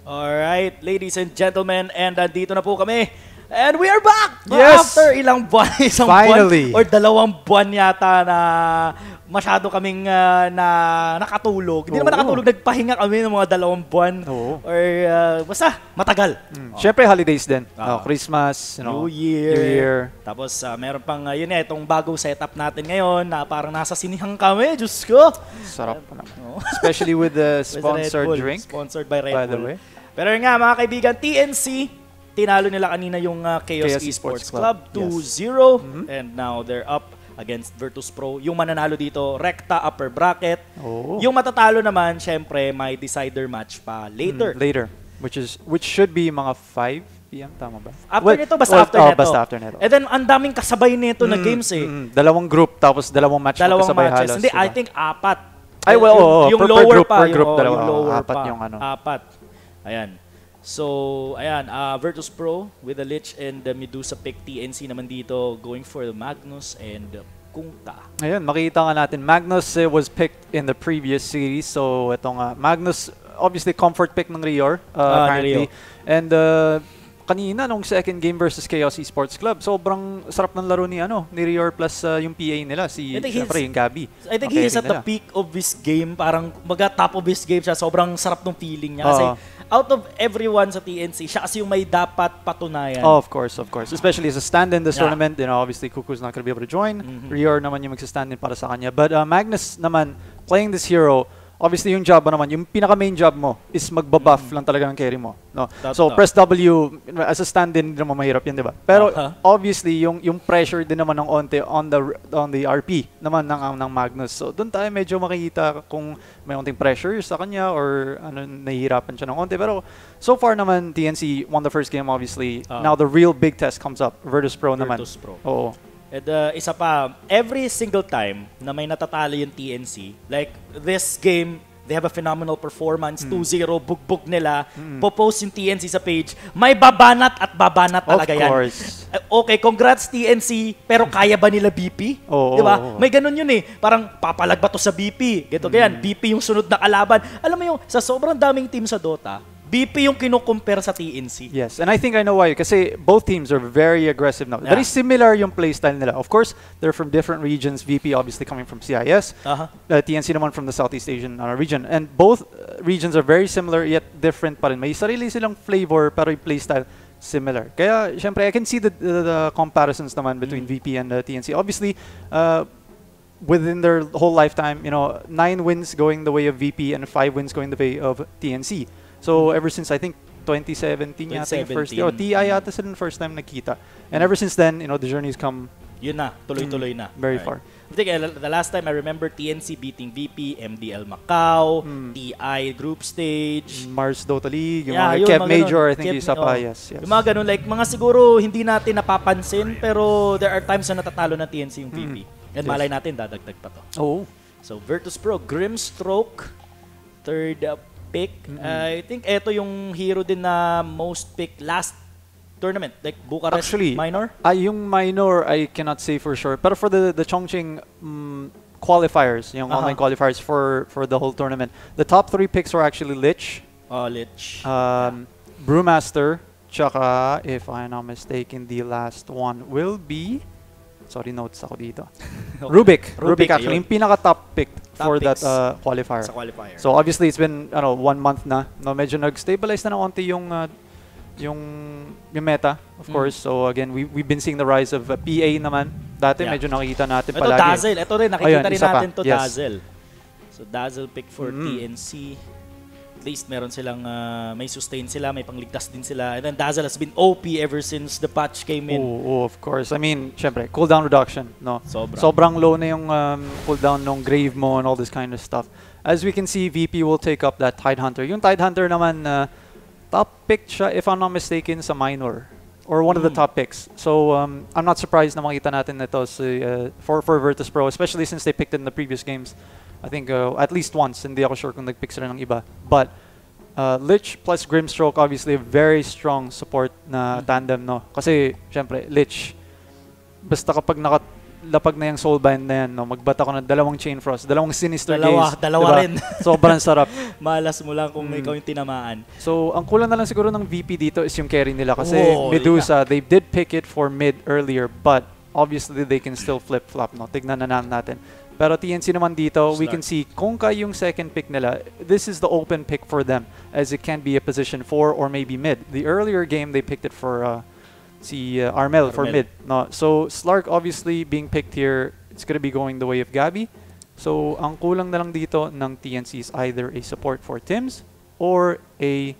Alright, ladies and gentlemen, and dito na po kami. And we are back! Yes! After ilang buwan, isang Finally! buwan, or 2 buwan yata na masyado kaming nakatulog. Hindi naman nakatulog, nagpahinga kami ng mga 2 buwan. Or basta, matagal. Siyempre, holidays din. Christmas, New Year. New Year. Tapos meron pang, itong bagong setup natin ngayon na parang nasa sinihang kami. Diyos ko! Sarap pa naman. Especially with the sponsored drink. Sponsored by Red By the Bull. way. Pero nga mga kaibigan, TNC, tinalo nila kanina yung Chaos Esports Club 2-0 and now they're up against Virtus.pro. Yung mananalo dito, Recta upper bracket. Yung matatalo naman, syempre, may decider match pa later. Later, which should be mga 5 PM, tama ba? After nito, basta after nito. And then, ang daming kasabay nito na games eh. 2 group, tapos 2 match kasabay halos. Hindi, I think 4. Ay, well, yung per lower group, pa. Per group, yung lower 4 pa. yung ano. 4. Ayan. So, ayan, Virtus.pro with the Lich and the Medusa pick. TNC naman dito going for the Magnus and Kungta. Ayun, makita nga natin. Magnus was picked in the previous series. So, ito nga. Magnus, obviously, comfort pick ng Rior, apparently. And kanina, nung second game versus Chaos Esports Club, sobrang sarap ng laro ni Rior plus yung PA nila, siyempre yung Gabi. I think he is at the peak of his game. Parang top of his game siya. Sobrang sarap ng feeling niya. Kasi out of everyone sa TNC, siya kasi yung may dapat patunayan. Oh, of course. Especially as a stand in this tournament, obviously Kuku's not going to be able to join. Rior naman yung magsa-stand in para sa kanya. But Magnus naman, playing this hero, obviously yung job mo naman, yung pinaka-main job mo is magbabuff lang talaga ng carry mo. No? So press W, as a stand-in, hindi naman mahirap yun, di ba? Pero obviously, yung pressure din naman ng onte on the RP naman ng Magnus. So doon tayo medyo makikita kung may onting pressure sa kanya or nahihirapan siya ng onte. Pero so far naman, TNC won the first game obviously. Now the real big test comes up. Virtus.pro naman. Virtus.pro. Oo. And isa pa, every single time na may natatalo yung TNC, like this game, they have a phenomenal performance, 2-0, bugbog nila, popost yung TNC sa page, may babanat at babanat talaga yan. Of course. Okay, congrats TNC, pero kaya ba nila BP? Diba? May ganun yun eh. Parang papalag ba to sa BP? Ganyan, BP yung sunod na kalaban. Alam mo yung, sa sobrang daming team sa Dota, BP yung kino-compare sa TNC. Yes, and I think I know why. Kasi both teams are very aggressive now. Very similar yung playstyle nila. Of course, they're from different regions. VP obviously coming from CIS. TNC naman from the Southeast Asian region. And both regions are very similar yet different pa rin. May sarili silang flavor pero yung playstyle similar. Kaya, syempre, I can see the comparisons naman between VP and TNC. Obviously, within their whole lifetime, 9 wins going the way of VP and 5 wins going the way of TNC. So ever since I think 2017 yata yung first year. TI yata sila yung first time nakita. And ever since then, the journey's come. Yun na, tuloy-tuloy na. Very far. I think the last time I remember TNC beating VP, MDL Macau, TI Groupstage, Mars Dota League, yung mga Kev Major, I think isa pa, yes. Yung mga ganun, like mga siguro hindi natin napapansin, pero there are times na natatalo na TNC yung VP. And malay natin, dadagdag pa to. So Virtus.pro, Grimstroke, third pick. I think ito yung hero din na most pick last tournament, like Bucharest. Actually, minor? Yung minor, I cannot say for sure. Pero for the Chongqing qualifiers, yung online qualifiers for the whole tournament, the top 3 picks were actually Lich, Brewmaster, tsaka, if I'm not mistaken, the last one will be, sorry, notes ako dito. Rubik actually, yung pinaka-top pick for that qualifier. So obviously, it's been 1 month na. Medyo nag-stabilize na ng onti yung meta, of course. So again, we've been seeing the rise of PA naman. Dati medyo nakikita natin palagi. Ito Dazzle. Ito rin, nakikita rin natin to Dazzle. So Dazzle pick for TNC. At least meron silang, may sustain sila, may pangligtas din sila. And then Dazzle has been OP ever since the patch came in. Of course. I mean, syempre, cooldown reduction. Sobrang low na yung cooldown ng Grave mo and all this kind of stuff. As we can see, VP will take up that Tidehunter. Yung Tidehunter naman, top pick siya, if I'm not mistaken, sa minor. Or one of the top picks. So, I'm not surprised na makita natin ito for Virtus.pro, especially since they picked it in the previous games. I think at least once, hindi ako sure kung nag-pick sila ng iba. But Lich plus Grimstroke, obviously a very strong support na tandem, no? Kasi, syempre, Lich, basta kapag lapag na yung Soulbind na yan, no? Magbata ko ng 2 Chain Frost, 2 Sinister Gaze. Dalawa rin. Sobrang sarap. Malas mo lang kung ikaw yung tinamaan. So, ang kulang na lang siguro ng VP dito is yung carry nila kasi Medusa, they did pick it for mid earlier, but obviously they can still flip-flop, no? Tignan na natin. Pero TNC naman dito, we can see Kongka yung second pick nila. This is the open pick for them as it can be a position 4 or maybe mid. The earlier game, they picked it for si Armel for mid. No? So Slark obviously being picked here, it's gonna be going the way of Gabby. So ang kulang na lang dito ng TNC is either a support for Tims or a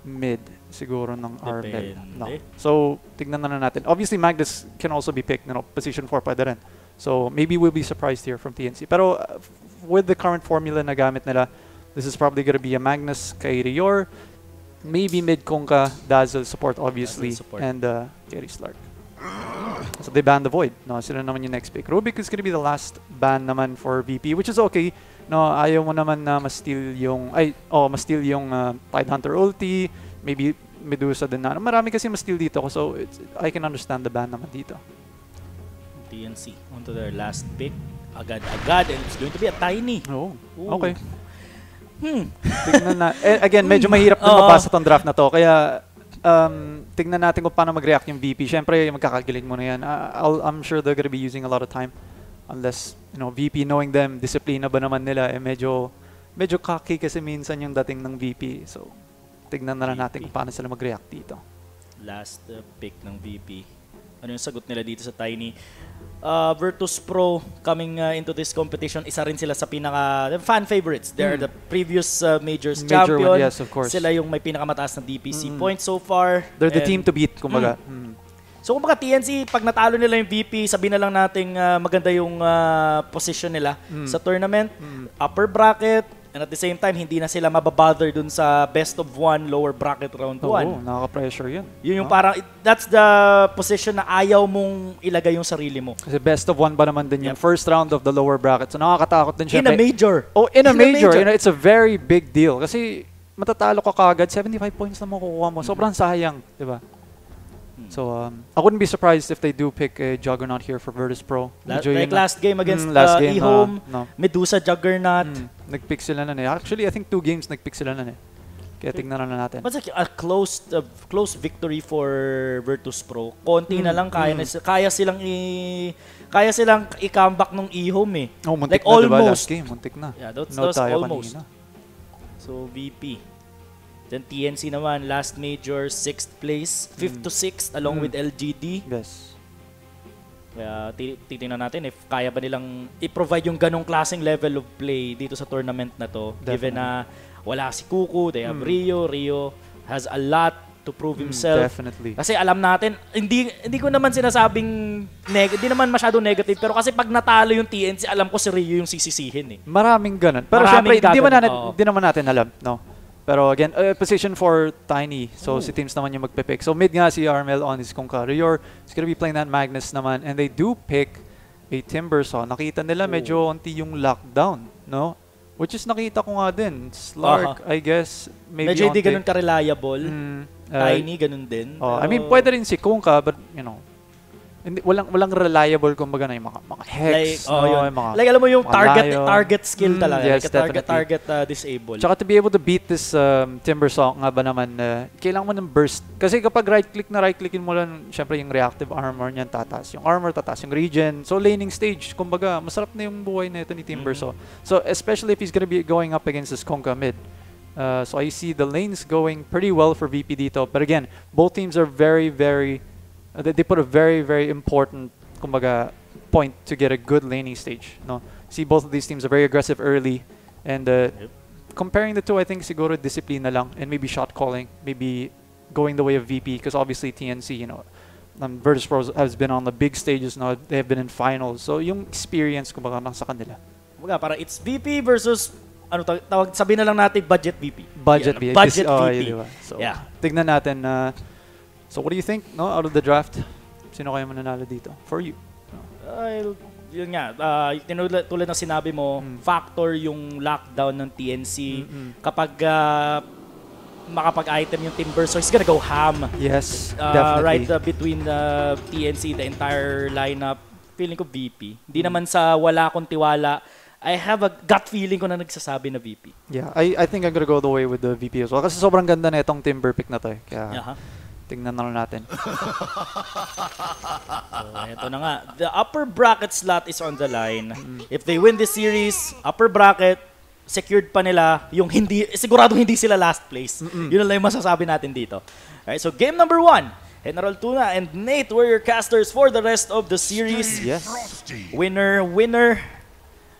mid siguro ng Armel. No. So tignan na natin. Obviously Magnus can also be picked, position 4 pwede rin. So maybe we'll be surprised here from TNC. Pero with the current formula na gamit nila, this is probably gonna be a Magnus kay Rior. Maybe mid Kongka, Dazzle support obviously, and Kerry Slark. So they ban the Void. No, sila naman yung next pick. Rubik is gonna be the last ban naman for VP, which is okay. No, ayaw mo naman na ma-steal yung Tidehunter ulti, maybe Medusa din na. Marami kasi ma-steal dito, so I can understand the ban naman dito. TNC onto their last pick. Agad-agad, and it's going to be a Tiny. Oh, okay. Tignan na. Again, medyo mahirap na mabasa tong draft na to. Kaya, tignan natin kung paano mag-react yung VP. Siyempre, magkakagiling mo na yan. I'm sure they're gonna be using a lot of time. Unless, VP knowing them, disiplina ba naman nila, medyo cocky kasi minsan yung dating ng VP. So, tignan na lang natin kung paano sila mag-react dito. Last pick ng VP. Ano yung sagot nila dito sa Tiny? Virtus.pro coming into this competition, isa rin sila sa pinaka fan favorites. They're the previous majors champion. Yes, of course. Sila yung may pinakamataas na DPC points so far. They're the team to beat, kumbaga. So kumbaga TNC, pag natalo nila yung VP, sabihin na lang nating maganda yung position nila sa tournament, upper bracket, and at the same time, hindi na sila mababother dun sa best of 1 lower bracket round 1. Oo, nakaka-pressure yun. Yun yung parang, that's the position na ayaw mong ilagay yung sarili mo. Kasi best of 1 ba naman din yung first round of the lower bracket. So nakakatakot din siya. In a major. Oh, in a major. It's a very big deal. Kasi matatalo ka kagad, 75 points na makukuha mo. Sobrang sayang, di ba? So, I wouldn't be surprised if they do pick a Juggernaut here for Virtus.pro. Like last game against E-Home, Medusa Juggernaut. Nag-pick sila na eh. Actually, I think 2 games nag-pick sila na eh. Kaya tignan na natin. But like a close victory for Virtus.pro. Konti na lang kaya silang i-comeback nung E-Home eh. Oh, muntik like na, diba? Almost. Last game, muntik na. Yeah, that's almost. Kanina. So VP. Then TNC naman, last major, 6th place, 5th to 6th along with LGD. Yes. Kaya titingnan natin if kaya ba nilang i-provide yung ganong klaseng level of play dito sa tournament na to. Definitely. Given na wala si Kuku, they have Rio has a lot to prove himself. Definitely. Kasi alam natin, hindi ko naman sinasabing hindi naman masyado negative, pero kasi pag natalo yung TNC, alam ko si Rio yung sisisihin eh. Maraming ganun. Pero syempre, hindi naman natin alam, no? Pero again, position for Tiny. So si Teams naman yung magpipick. So mid nga si Armel on his Kongka. Rior is gonna be playing that Magnus naman. And they do pick a Timbersaw. Nakita nila medyo onti yung lockdown, no? Which is nakita ko nga din. Slark, I guess, maybe medyo hindi ganun ka-reliable. Tiny, ganun din. I mean, pwede rin si Kongka, but you know, walang reliable kumbaga na yung mga hex, like alam mo yung target skill talaga, yes, like target disable. Tsaka to be able to beat this Timbersaw nga ba naman, kailangan mo ng burst. Kasi kapag right-clickin mo lang, syempre yung reactive armor niyan tataas. Yung armor tataas, yung regen. So laning stage, kumbaga, masarap na yung buhay na ito ni Timbersaw. So especially if he's gonna be going up against this Kongka mid. So I see the lanes going pretty well for VP dito. But again, both teams are very, very they put a very, very important, kumbaga, point to get a good laning stage. No, see both of these teams are very aggressive early, and comparing the two, I think siguro discipline na lang, and maybe shot calling, maybe going the way of VP, because obviously TNC, you know, Virtus.pro has been on the big stages now. They have been in finals, so yung experience kumbaga nasa kanila. Kumbaga, para it's VP versus tawag sabihin na lang natin budget VP. Budget VP. VP. So, tignan natin na. So what do you think, no, out of the draft? Sino kaya mananalo dito for you? Yun nga, tulad ng sinabi mo, factor yung lockdown ng TNC. Kapag makapag-item yung Timbersaw, he's gonna go ham. Yes, definitely. Right between TNC, the entire lineup. feeling ko VP. Hindi naman sa wala akong tiwala. I have a gut feeling ko na nagsasabi na VP. Yeah, I think I'm gonna go the way with the VP as well. Kasi sobrang ganda na itong Timber pick na to eh. Kaya tingnan na lang natin. So, ito na nga. The upper bracket slot is on the line. If they win this series, upper bracket, secured pa nila yung hindi, sigurado hindi sila last place. Yun lang yung masasabi natin dito. Alright, so game number 1. General Tuna and Nate were your casters for the rest of the series. Yes. Winner.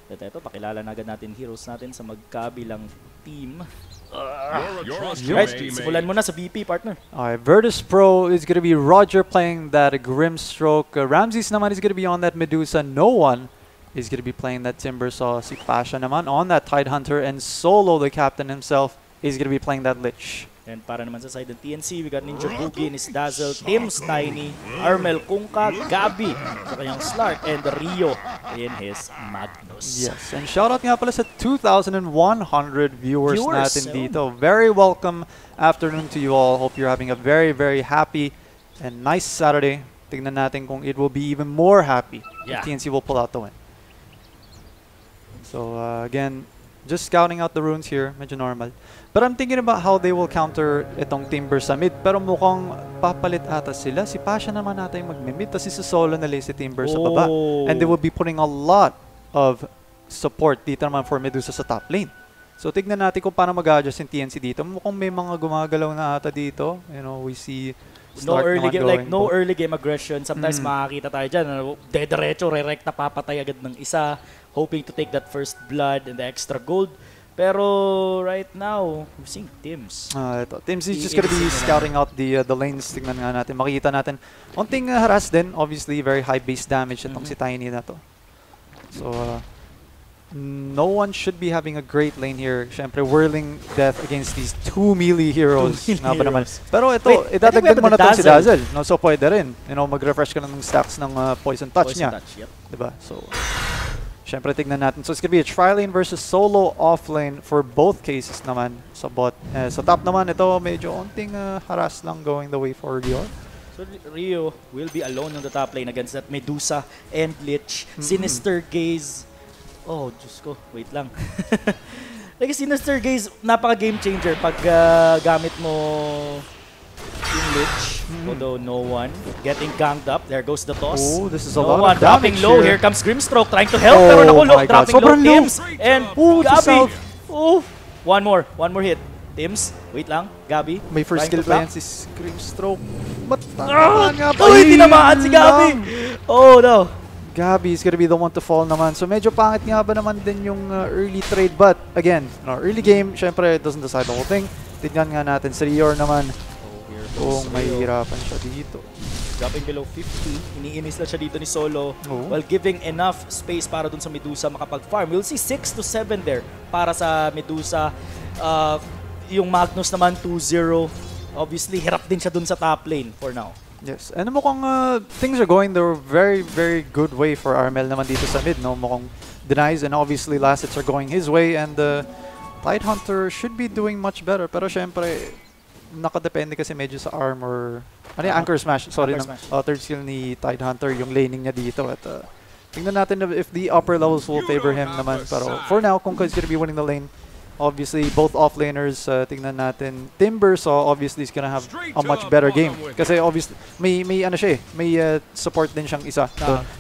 At ito, pakilala na agad natin heroes natin sa magkabilang team. Right, simulan mo na sa VP, partner. Alright, Virtus.pro is gonna be Roger playing that Grimstroke. Ramses naman is gonna be on that Medusa. No one is gonna be playing that Timbersaw. Si Pasha naman on that Tidehunter. And Solo, the captain himself, is gonna be playing that Lich. And para naman sa side ng TNC, we got Ninja Boogie, Nis Dazzle, Tim's Tiny, Armel Kungka, Gabi sa kanyang Slark, and Rio in his Magnus. Yes, and shoutout nga pala sa 2,100 viewers natin dito. Very welcome afternoon to you all. Hope you're having a very, very happy and nice Saturday. Tignan natin kung it will be even more happy if TNC will pull out the win. So again, just scouting out the runes here, medyo normal. But I'm thinking about how they will counter itong Timber sa mid. Pero mukhang papalit ata sila. Si Pasha naman ata yung mag-mid. Tapos si Solo nila si Timber sa baba. And they will be putting a lot of support dito naman for Medusa sa top lane. So tignan natin kung paano mag-adjust yung TNC dito. Mukhang may mga gumagalaw na ata dito. You know, we see no early game, like no early game aggression. Sometimes makakita tayo dyan. Dediretso, re-rect na papatay agad ng isa. Hoping to take that first blood and the extra gold. Pero right now, we're seeing Tims. Tims is just gonna be scouting out the lanes. Tingnan nga natin. Makikita natin. Unting harass din. Obviously, very high base damage itong si Tiny na to. So, no one should be having a great lane here. Siyempre, whirling death against these 2 melee heroes. Nga ba naman? Pero ito, idadagdag mo na itong si Dazzle. No, so, pwede rin. You know, mag-refresh ka na ng stacks ng Poison Touch niya. Diba? So, siyempre, tignan natin. So, it's gonna be a tri-lane versus solo off-lane for both cases naman sa bot. Sa top naman, ito medyo onting harass lang going the way for Rio. So, Rio will be alone on the top lane against that Medusa and Lich. Sinister Gaze. Oh, Diyos ko. Wait lang. Like, Sinister Gaze, napaka-game changer pag gamit mo yung Lich. Although no one getting ganged up. There goes the toss. Oh, this is a lot of damage. Dropping low. Here comes Grimstroke trying to help. Pero naku, dropping low. Tims and Gabi. Oh, one more hit. Tims, wait lang. Gabi. May first skill pa yan si Grimstroke. But tinamaan si Gabi. Oh no. Gabi is gonna be the one to fall naman. So medyo pangit nga ba naman din yung early trade. But again, early game, syempre it doesn't decide the whole thing. Tignan nga natin si Rio naman. Mahihirapan siya dito. Dropping below 50. Iniinis na siya dito ni Solo. While giving enough space para dun sa Medusa makapag-farm. We'll see 6 to 7 there para sa Medusa. Yung Magnus naman 2-0. Obviously, hirap din siya dun sa top lane for now. Yes. And mukhang things are going the very, very good way for Armel naman dito sa mid. No? Mukhang denies and obviously last hits are going his way. And Tidehunter should be doing much better. Pero syempre, nakadepende kasi medyo sa armor. Ano yung Anchor Smash? Sorry, third skill ni Tidehunter, yung laning niya dito. At tingnan natin if the upper levels will favor him naman. Pero for now, kung he's gonna be winning the lane, obviously both offlaners, tingnan natin. Timbersaw obviously is gonna have a much better game. Kasi obviously, may ano siya eh, may support din siyang isa.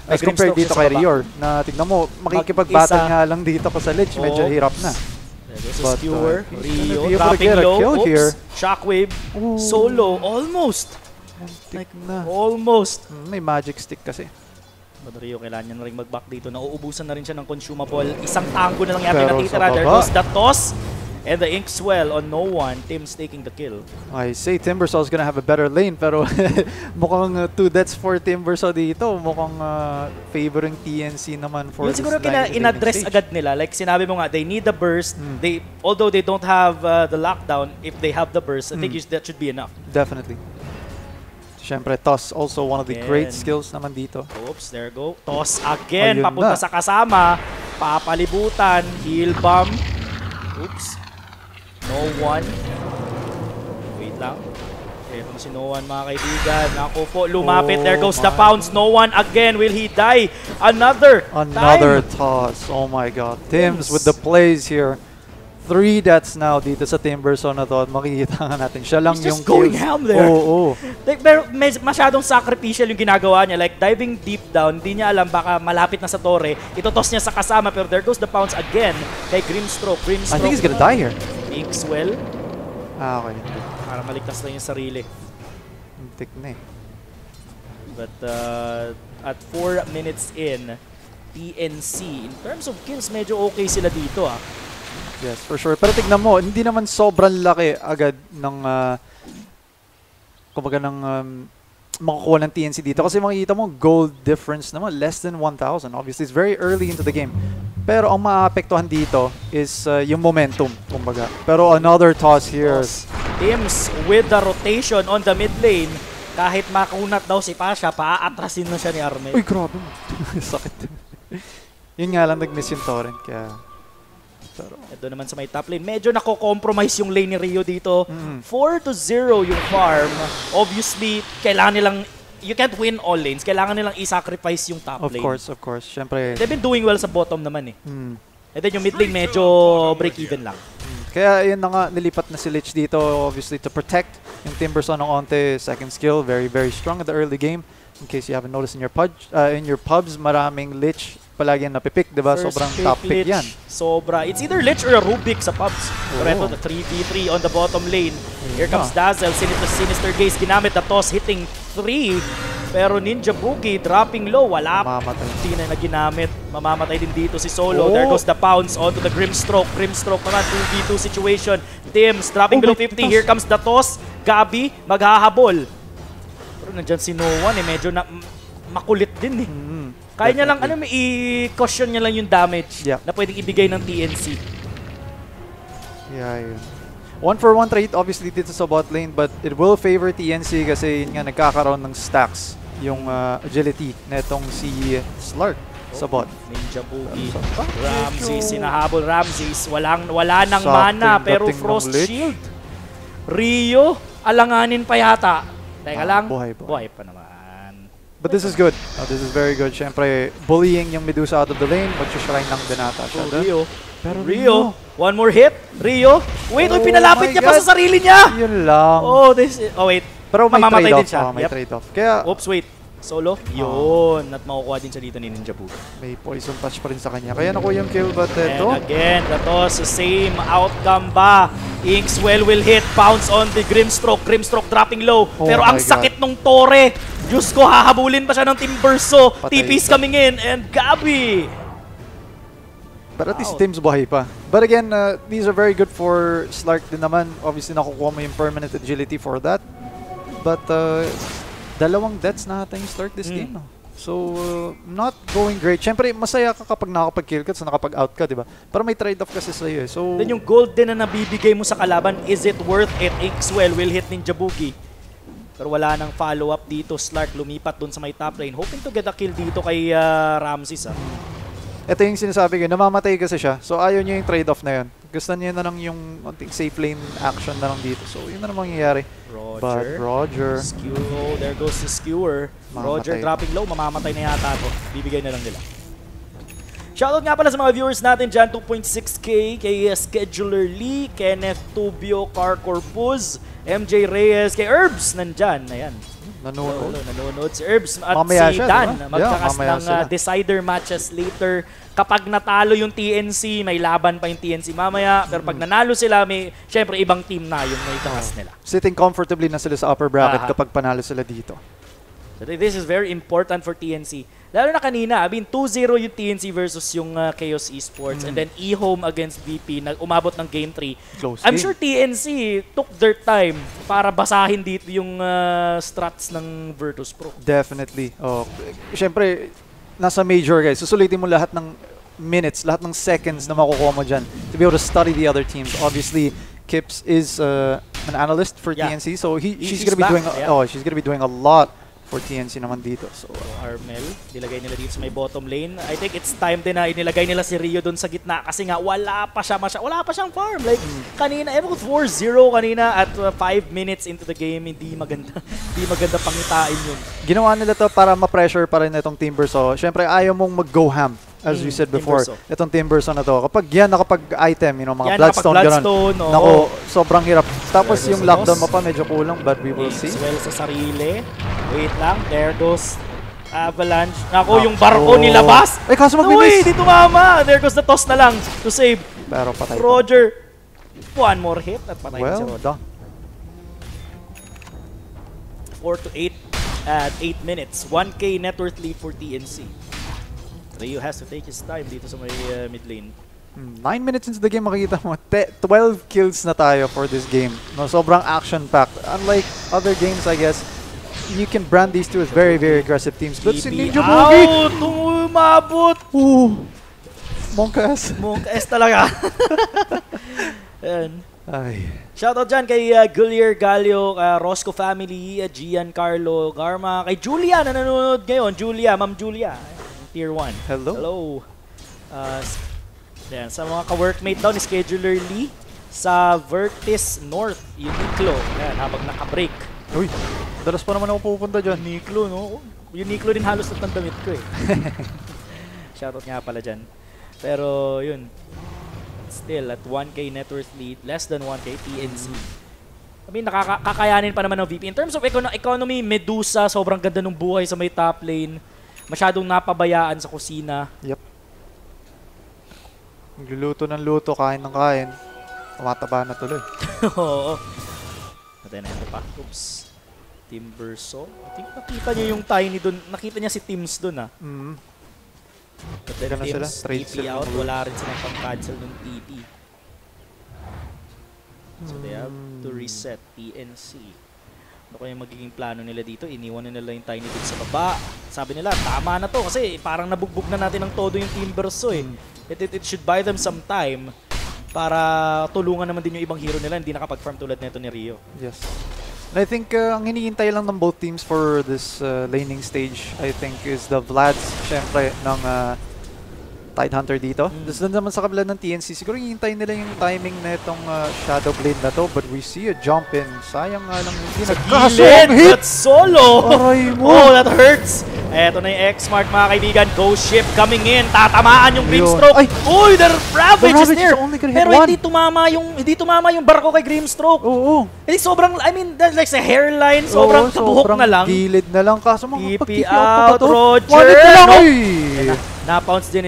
As compared dito kay Rior, na tingnan mo, makikipag-battle nga lang dito ko sa Lich, medyo hirap na. This is Skewer, Rio, dropping low, Shockwave, Solo, almost. Like, almost. May magic stick kasi. But Rio, kailangan niya na rin mag-back dito. Nauubusan na rin siya ng consumable. Isang tango na lang yata natitira. There goes the toss. And the Inkswell on no one. Tim's taking the kill. I say Timbersaw is gonna have a better lane, pero mukhang 2 deaths for Timbersaw dito. Mukhang favoring TNC naman for this siguro in-address agad nila. Like sinabi mo nga, they need the burst. Although they don't have the lockdown, if they have the burst, I think that should be enough. Definitely. Siyempre, toss also one of the great skills naman dito. Oops, there go. Toss again, papunta sa kasama. Papalibutan, heal bomb. Oops. No one. Wait lang. Si no one, mga kaibigan. Naku po, lumapit. There goes the pounce. No one again. Will he die? Another toss. Oh my god. Tims with the plays here. 3 deaths now dito sa Timberson na to. At makikita nga natin. Siya lang He's yung just going ham there. Oo. Pero masyadong sacrificial yung ginagawa niya. Like, diving deep down, hindi niya alam, baka malapit na sa torre. Itotoss niya sa kasama, pero there goes the pounce again kay Grimstroke. I think he's gonna die here. Inkswell. Okay. Para maligtas lang yung sarili. Muntik na eh. But at 4 minutes in, TNC, in terms of kills, medyo okay sila dito Yes, for sure. Pero tignan mo, hindi naman sobrang laki agad ng kumbaga ng makakuha ng TNC dito. Kasi makikita mo, gold difference naman, less than 1,000. Obviously, it's very early into the game. Pero ang maapektuhan dito is yung momentum, kumbaga. Pero another toss here. Tims with the rotation on the mid lane. Kahit makunat daw si Pasha, paatrasin na siya ni Armel. Uy, grabe. Sakit. Yun nga lang, nag-miss yung torrent. Kaya... Ito naman sa may top lane. Medyo nako-compromise yung lane ni Rio dito. 4-0 yung farm. Obviously, kailangan nilang... You can't win all lanes. Kailangan nilang i-sacrifice yung top lane. Of course. Siyempre... They've been doing well sa bottom naman eh. And then yung mid lane medyo break-even lang. Kaya yun na nga, nilipat na si Lich dito, obviously, to protect yung Timberson ng Onte. Second skill, very, very strong in the early game. In case you haven't noticed in your pubs, maraming Lich palagi yan napipick, diba? Sobrang top pick yan. Sobra. It's either Lich or a Rubik sa pubs. Pero ito, the 3v3 on the bottom lane. Here comes Dazzle. Sinister Gaze ginamit. The toss hitting 3. Pero Ninja Boogie dropping low. Wala. Hindi na ginamit. Mamamatay din dito si Solo. There goes the pounce onto the Grimstroke. Grimstroke naman, 2v2 situation. Tims dropping below 50. Here comes the toss. Gabi maghahabol. Pero nandyan si No One medyo makulit din Kaya niya lang, i-caution niya lang yung damage na pwedeng ibigay ng TNC. Yeah, yun. 1-for-1 trade obviously dito sa bot lane, but it will favor TNC kasi yun nga nagkakaroon ng stacks yung agility na itong si Slark sa bot. Ninja Boogie. Ramsey, sinahabol Ramses. Wala nang mana, pero Frost Shield. Rio, alanganin pa yata. Teka lang, buhay pa naman. But this is good. This is very good. Siyempre, bullying yung Medusa out of the lane. Mag-shrine lang din ata siya. Rio. Pero Rio, one more hit. Rio. Wait, pinalapit niya pa sa sarili niya. Yun lang. Wait. Pero may mamamatay din siya. May trade-off. Kaya, oops, wait. Solo? Yun. At makukuha din siya dito ni Ninja Boogie. May poison touch pa rin sa kanya. Kaya nakuha yung kill, but ito. And again, ito, same outcome ba? Inkswell will hit. Bounce on the Grimstroke. Grimstroke dropping low. Pero ang sakit nung Torre. Diyos ko, hahabulin pa siya ng Timberso. TP's coming in. And Gabi. But at least Tim's buhay pa. But again, these are very good for Slark din naman. Obviously, nakukuha mo yung permanent agility for that. But, dalawang deaths na ata yung Slark this game. No? So, not going great. Siyempre, masaya ka kapag nakapag-kill ka at nakapag-out ka, di ba? Pero may trade-off kasi sa'yo eh. So, then yung gold din na nabibigay mo sa kalaban, is it worth it? Inkswell will hit Ninja Boogie. Pero wala nang follow-up dito. Slark lumipat dun sa may top lane. Hoping to get a kill dito kay Ramses. Ito yung sinasabi ko, namamatay kasi siya. So, ayaw niya yung trade-off na yun. Gusto niya na lang yung safe lane action na lang dito. So, yun na naman mangyayari. Roger. Skewer. There goes the skewer. Roger dropping low. Mamamatay na yata ito. Bibigay na lang nila. Shoutout nga pala sa mga viewers natin dyan. 2.6k kay Scheduler Lee, Kenneth Tubio, Car Corpus, MJ Reyes, kay Herbs nandyan. Ayan. Nanonood si Herbs at mamaya si siya, Dan. Diba? Magkakas ng decider matches later. Kapag natalo yung TNC, may laban pa yung TNC mamaya. Pero pag nanalo sila, may syempre ibang team na yung may kakas nila. Sitting comfortably na sila sa upper bracket kapag panalo sila dito. So this is very important for TNC. Lalo na kanina, 2-0 yung TNC versus yung Chaos Esports. And then E-Home against VP na umabot ng Game 3. I'm sure TNC took their time para basahin dito yung strats ng Virtus.pro. Definitely. Siyempre, nasa major guys. Susulitin mo lahat ng minutes, lahat ng seconds na makukuha mo dyan to be able to study the other teams. Obviously, Kips is an analyst for TNC. So she's gonna be doing she's gonna be doing a lot for TNC naman dito. So, Armel, nilagay nila dito sa may bottom lane. I think it's time din na inilagay nila si Rio doon sa gitna kasi nga wala pa siyang farm. Like kanina, ewan ko 4-0 kanina at 5 minutes into the game, hindi maganda pangitain yun. Ginawa nila to para ma-pressure pa rin itong Timber. So, syempre ayaw mong mag-go ham. As we said before, itong Timberson na to, kapag yan nakapag-item, mga Bloodstone, gano'n, naku, sobrang hirap. Tapos yung lockdown mo pa, medyo kulang, but we will see. Well sa sarili. Wait lang, there goes Avalanche. Naku, yung barko nilabas. Ay, kaso mag-miss. Uy, di tumama. There goes the toss na lang to save. Pero patay Roger. One more hit at patay si Roger. 4 to 8 at 8 minutes. 1K net worth lead for TNC. Rio has to take his time dito sa may mid lane. 9 minutes into the game, makikita mo, 12 kills na tayo for this game. No, sobrang action-packed. Unlike other games, I guess, you can brand these two as very, very aggressive teams. But si Ninja Boogie! Tumabot! Monka-S. Monka-S talaga. Ayan. Ay. Shoutout dyan kay Gulier Galio, Rosco family, Giancarlo Garma, kay Julia na nanonood ngayon. Ma'am Julia. Tier 1. Hello. Yan, sa mga ka-workmate daw ni Scheduler Lee sa Virtus North, Uniqlo. Yan, habang naka-break. Uy, dalas pa naman ako pupunta dyan. Uniqlo, no? Uniqlo din halos at damit ko eh. Shoutout nga pala dyan. Pero yun, still at 1K net worth lead, less than 1K TNC. I mean, nakakayanin pa naman ng VP. In terms of economy, Medusa, sobrang ganda ng buhay sa may top lane. Masyadong napabayaan sa kusina. Yep. Nagluluto ng luto, kain ng kain. Tumataba na tuloy. Oo. Natin na ito pa. Oops. Timberso. I think nakita niyo yung Tiny dun. Nakita niya si Tims dun ah. But then Tims, TP out. Wala rin silang pang-cancel ng TP. So they have to reset TNC. Ano kaya magiging plano nila dito? Iniwan na nila yung Tiny dun sa baba. Sabi nila, tama na to kasi parang nabugbog na natin ng todo yung Timberso eh. It should buy them some time para tulungan naman din yung ibang hero nila hindi nakapag-farm tulad nito ni Rio. Yes. And I think ang hinihintay lang ng both teams for this laning stage, I think, is the Vlads, syempre, ng Tidehunter dito. Tapos doon naman sa kabila ng TNC, siguro hinihintay nila yung timing na itong Shadow Blade na to, but we see a jump in. Sayang nga lang hindi nagkasong hit! That's solo! Aray mo! Oh, that hurts! Eto na yung X-Mark mga kaibigan. Ghost Ship coming in. Tatamaan yung Grimstroke. Uy, the Ravage is there. Pero hindi tumama yung barko kay Grimstroke. Oo. Hindi sobrang, I mean, that's like sa hairline. Sobrang kabuhok na lang. Gilid na lang. Kaso mga TP out, Roger. Na-pounce din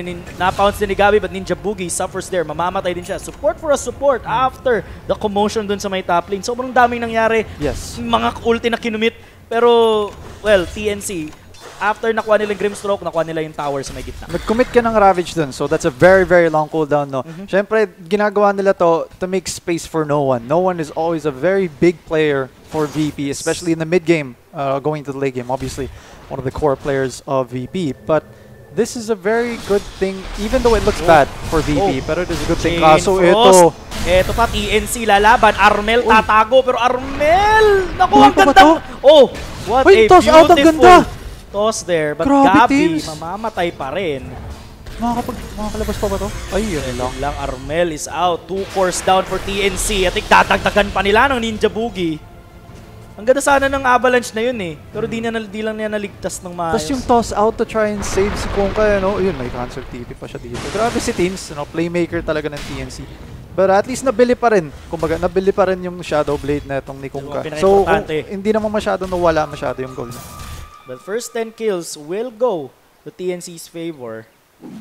ni Gabi, but Ninja Boogie suffers there. Mamamatay din siya. Support for a support after the commotion dun sa may top lane. Sobrang daming nangyari. Yes. Mga ulti na kinumit. Pero, well, TNC, after nakuha nila yung Grimstroke, nakuha nila yung tower sa may gitna. Nag-commit ka ng Ravage dun, so that's a very, very long cooldown, no? Siyempre, ginagawa nila to make space for no one. No one is always a very big player for VP, especially in the mid-game, going to the late game. Obviously, one of the core players of VP. But this is a very good thing, even though it looks bad for VP, pero it is a good thing. Kaso ito... Eto pa, TNC lalaban. Armel tatago, pero Armel! Naku, ang ganda! Oh, what a beautiful toss there. But Gabi, mamamatay pa rin. Makakalabas pa ba to? Ay, yun lang. Armel is out. 2 cores down for TNC. At dadagdagan pa nila ng Ninja Boogie. Ang ganda sana ng Avalanche na yun eh. Pero di lang niya naligtas ng maayos. Tapos yung toss out to try and save si Kongka, no? Yun, may cancel TP pa siya dito. Grabe si Teams, no? Playmaker talaga ng TNC. But at least nabili pa rin. Kumbaga, nabili pa rin yung Shadow Blade na itong ni Kongka. So, hindi naman nawala masyado yung goal. But first 10 kills will go to TNC's favor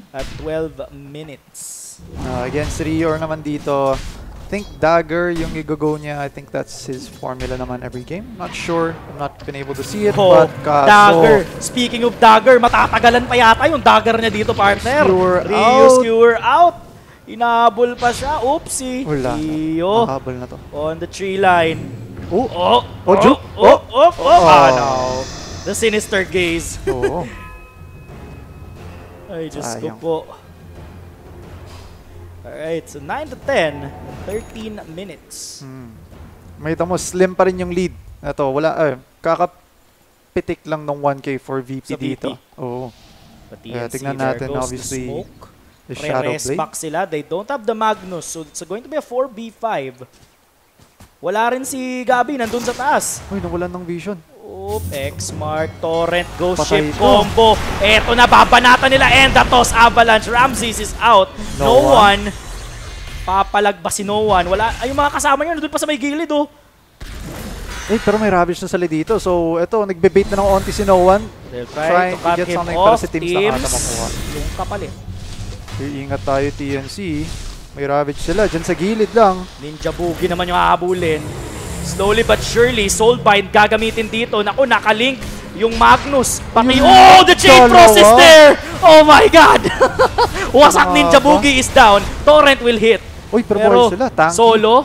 at 12 minutes. Against Rio naman dito, I think Dagger yung i-go niya. I think that's his formula naman every game. Not sure. I'm not been able to see it. But Dagger. Speaking of Dagger, matatagalan pa yata yung Dagger niya dito, partner. Skewer out. Inahabol pa siya. Oopsie. Wala. Rio. Nakahabol na to. On the tree line. No. The sinister gaze. Oo. Ay, Diyos ko po. Alright, so 9 to 10. 13 minutes. Makita mo, slim pa rin yung lead. Ito, wala, pitik lang ng 1K for VP dito. Oo. But TNC, tignan natin, there goes obviously, the smoke. the Shadow Blade. Back sila. They don't have the Magnus, so it's going to be a 4v5. Wala rin si Gabi, nandun sa taas. Uy, nawalan ng vision. Oop, X-Mark, Torrent, Ghost Patay Ship ito. combo. Eto na, babanatan nila. And the toss, Avalanche. Ramses is out. No one. Papalag ba si No One? Wala. Ay, yung mga kasama niya, nandun pa sa may gilid, oh. Eh, pero may Ravage na sali dito. So, eto, nagbe-bait na ng onti si No One. They'll try to cut him off. Teams, yung kapalit. Ingat tayo, TNC. May Ravage sila. Diyan sa gilid lang. Ninja Boogie naman yung hahabulin. Slowly but surely, Soulbind gagamitin dito. Naku, nakalink yung Magnus. Pati, oh, the Chain Frost is there! Oh my God! Wasak Ninja Boogie is down. Torrent will hit. Uy, pero sila. Tanky. Solo,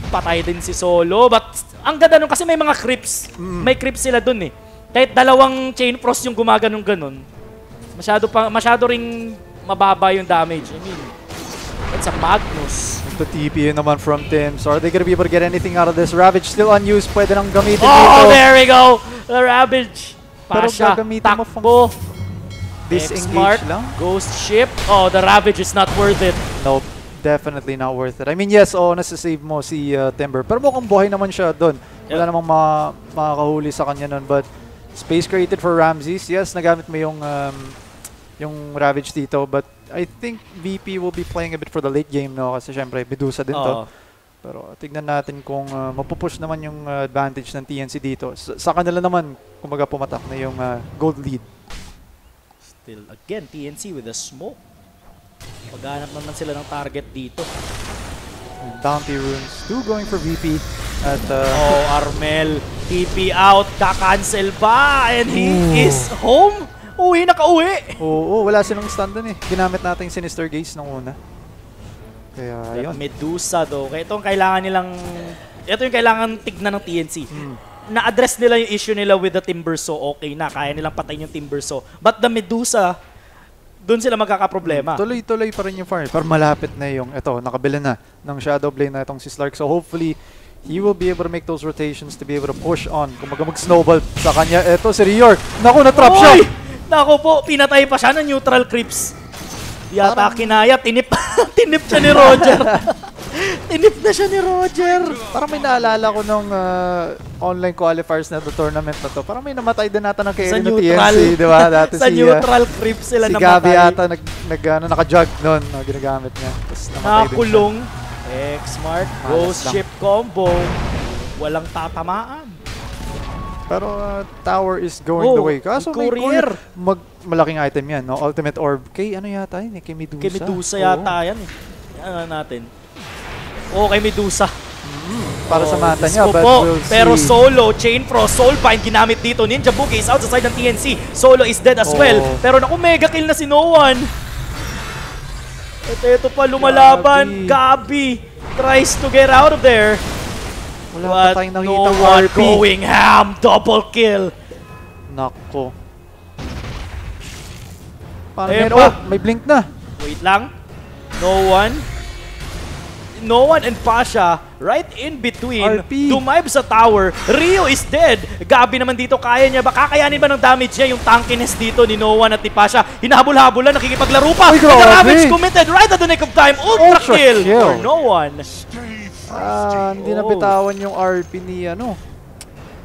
patay din si Solo. But ang ganda nun kasi may mga creeps. May creeps sila dun eh. Kahit dalawang Chain Frost yung gumaganong ganun. Masyado ring mababa yung damage. I mean, it's a Magnus. The TP naman from Tim. So are they gonna be able to get anything out of this? Ravage still unused. Pwede nang gamitin dito. Oh, there we go! The Ravage. Pasha, takbo. Disengage lang. Ghost Ship. Oh, the Ravage is not worth it. Nope. Definitely not worth it. I mean, yes, nasa-save mo si Timber. Pero mukhang buhay naman siya doon. Wala namang makakahuli sa kanya nun. But space created for Ramses. Yes, nagamit mo yung Ravage dito. But I think VP will be playing a bit for the late game, no? Kasi syempre, Medusa din to. Pero tignan natin kung mapupush naman yung advantage ng TNC dito. Sa kanila naman, kumbaga pumatak na yung gold lead. Still, again, TNC with a smoke. Paghanap naman sila ng target dito. And Bounty Runes 2 going for VP. At, oh, Armel, TP out, ka-cancel ba? And he is home? Uwi, nakauwi! Oo, wala silang stun dun eh. Ginamit natin yung Sinister Gaze nung una. Kaya, yun. Medusa, though. Kaya itong kailangan nilang... Ito yung kailangan tignan ng TNC. Na-address nila yung issue nila with the Timbersaw. Okay na, kaya nilang patayin yung Timbersaw. But the Medusa, doon sila magkakaproblema. Tuloy-tuloy pa rin yung farm. Pero malapit na yung, ito, nakabila na ng Shadow Blade na itong si Slark. So hopefully, he will be able to make those rotations to be able to push on. Kung mag-snowball sa kanya. Ito, si Rior. Naku, na-trap siya! Naku po, pinatay pa siya ng neutral creeps. Yata kinaya, tinip siya ni Roger. Tinip na siya ni Roger. Parang may naalala ko nung online qualifiers na tournament na to. Parang may namatay din nata ng KL ng TNC, di ba? Dati sa neutral creep sila namatay. Si Gabi ata naka-jug nun, ginagamit niya. Nakakulong. X-Mark, Ghost Ship combo. Walang tatamaan. Pero tower is going the way. Kaso may courier. Malaking item yan, no? Ultimate Orb. Kay ano yata yun? Kay Medusa. Kay Medusa yata yan eh. Ano natin? Oo, kay Medusa. Para sa mata niya, but we'll see. Pero Solo, Chain Frost, Soulbind ginamit dito. Ninja Boogie is out sa side ng TNC. Solo is dead as well. Pero naku, mega kill na si No One. Ito pa, lumalaban. Gabi tries to get out of there. Wala pa tayong nakita No One going ham. Double kill. Nako. May blink na. Wait lang. No One and Pasha right in between. Dumive sa tower. Rio is dead. Gabi naman dito, kaya niya ba? Kakayanin ba ng damage niya yung tankiness dito ni No One at ni Pasha? Hinahabol-habulan, nakikipaglaro pa. And the Ravage committed right at the nick of time. Ultra kill for No One. Hindi napitawan yung RP ni ano.